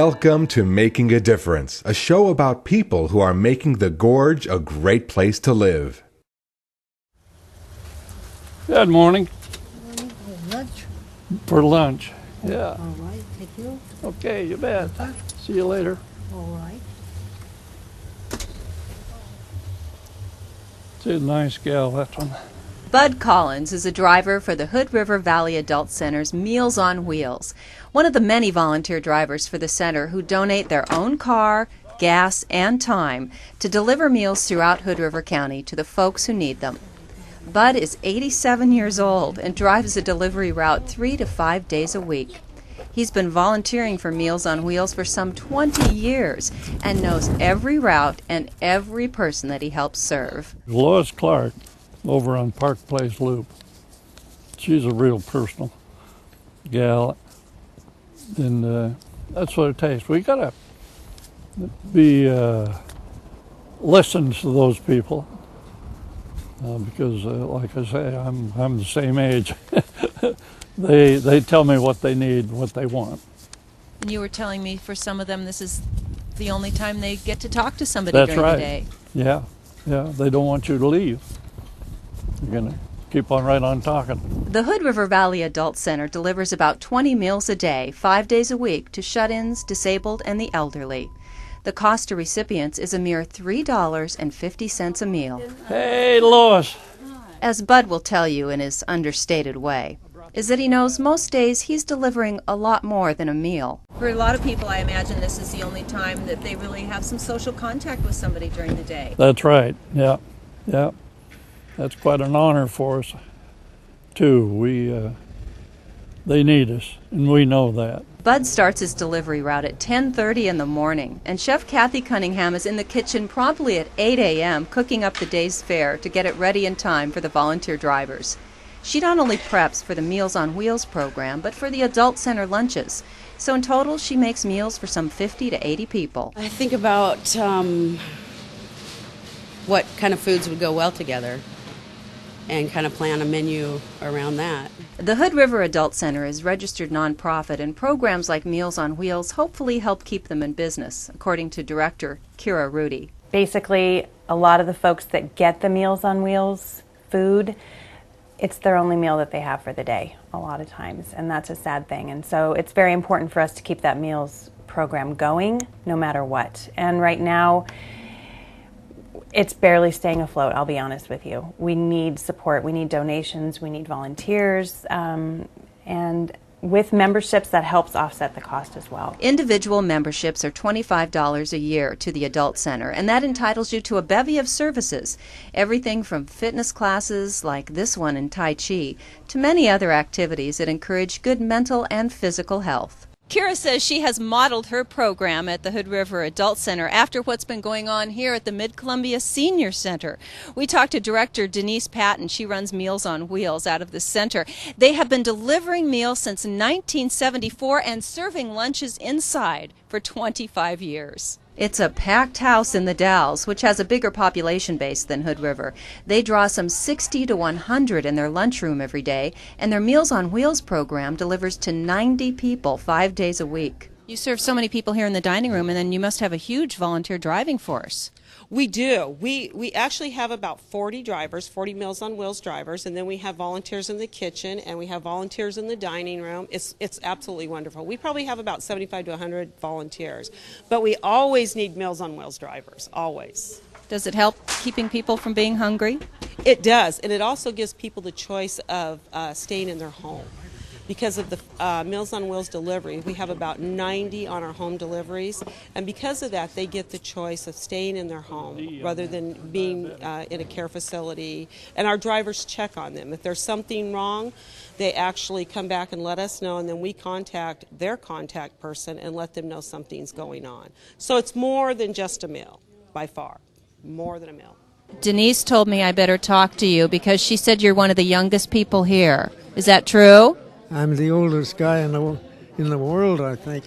Welcome to Making a Difference, a show about people who are making the Gorge a great place to live. Good morning. Lunch? For lunch. Yeah. All right, thank you. Okay, you bet. See you later. All right. She's a nice gal, that one. Bud Collins is a driver for the Hood River Valley Adult Center's Meals on Wheels, one of the many volunteer drivers for the center who donate their own car, gas, and time to deliver meals throughout Hood River County to the folks who need them. Bud is 87 years old and drives a delivery route 3 to 5 days a week. He's been volunteering for Meals on Wheels for some 20 years and knows every route and every person that he helps serve. Lois Clark over on Park Place Loop. She's a real personal gal, and that's what it takes. We gotta be listen to those people because, like I say, I'm the same age. They tell me what they need, what they want. And you were telling me for some of them this is the only time they get to talk to somebody That's during right. the day. Yeah, they don't want you to leave. You're going to keep on right on talking. The Hood River Valley Adult Center delivers about 20 meals a day, 5 days a week, to shut-ins, disabled, and the elderly. The cost to recipients is a mere $3.50 a meal. Hey, Lois. As Bud will tell you in his understated way, is that he knows most days he's delivering a lot more than a meal. For a lot of people, I imagine this is the only time that they really have some social contact with somebody during the day. That's right. Yeah. That's quite an honor for us, too. They need us, and we know that. Bud starts his delivery route at 10:30 in the morning, and Chef Kathy Cunningham is in the kitchen promptly at 8 a.m. cooking up the day's fare to get it ready in time for the volunteer drivers. She not only preps for the Meals on Wheels program, but for the Adult Center lunches. So in total, she makes meals for some 50 to 80 people. I think about what kind of foods would go well together and kind of plan a menu around that. The Hood River Adult Center is registered nonprofit, and programs like Meals on Wheels hopefully help keep them in business, according to Director Kira Rudy. Basically, a lot of the folks that get the Meals on Wheels food, it's their only meal that they have for the day a lot of times, and that's a sad thing. And so it's very important for us to keep that meals program going no matter what. And right now, it's barely staying afloat, I'll be honest with you. We need support, we need donations, we need volunteers, and with memberships that helps offset the cost as well. Individual memberships are $25 a year to the Adult Center, and that entitles you to a bevy of services, everything from fitness classes like this one in Tai Chi to many other activities that encourage good mental and physical health. Kira says she has modeled her program at the Hood River Adult Center after what's been going on here at the Mid-Columbia Senior Center. We talked to Director Denise Patton. She runs Meals on Wheels out of the center. They have been delivering meals since 1974 and serving lunches inside for 25 years. It's a packed house in the Dalles, which has a bigger population base than Hood River. They draw some 60 to 100 in their lunchroom every day, and their Meals on Wheels program delivers to 90 people 5 days a week. You serve so many people here in the dining room, and then you must have a huge volunteer driving force. We do. We actually have about 40 drivers, 40 Meals on Wheels drivers, and then we have volunteers in the kitchen, and we have volunteers in the dining room. It's absolutely wonderful. We probably have about 75 to 100 volunteers, but we always need Meals on Wheels drivers, always. Does it help keeping people from being hungry? It does, and it also gives people the choice of staying in their home. Because of the Meals on Wheels delivery, we have about 90 on our home deliveries, and because of that, they get the choice of staying in their home rather than being in a care facility, and our drivers check on them. If there's something wrong, they actually come back and let us know, and then we contact their contact person and let them know something's going on. So it's more than just a meal, by far, more than a meal. Denise told me I better talk to you because she said you're one of the youngest people here. Is that true? I'm the oldest guy in the world, I think.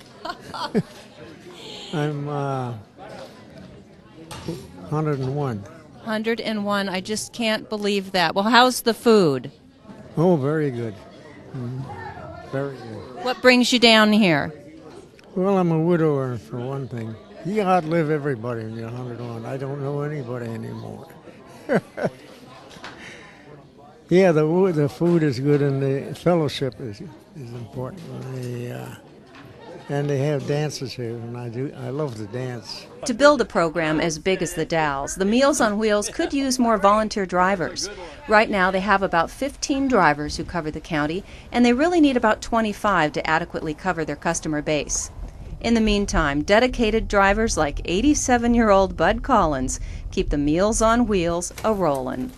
I'm 101. 101. I just can't believe that. Well, how's the food? Oh, very good. Very good. What brings you down here? Well, I'm a widower for one thing. You outlive everybody when you're 101. I don't know anybody anymore. Yeah, the food is good and the fellowship is important. And they have dances here, and I love to dance. To build a program as big as the Dalles, the Meals on Wheels could use more volunteer drivers. Right now they have about 15 drivers who cover the county, and they really need about 25 to adequately cover their customer base. In the meantime, dedicated drivers like 87-year-old Bud Collins keep the Meals on Wheels a-rollin'.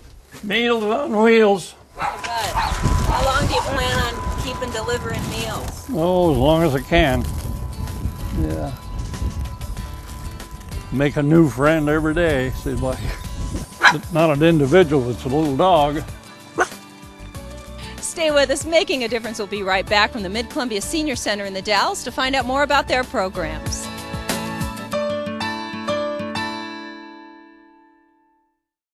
Meals on Wheels. How long do you plan on keeping delivering meals? Oh, as long as I can. Yeah. Make a new friend every day. Seems like it's not an individual, it's a little dog. Stay with us. Making a Difference will be right back from the Mid-Columbia Senior Center in the Dalles to find out more about their programs.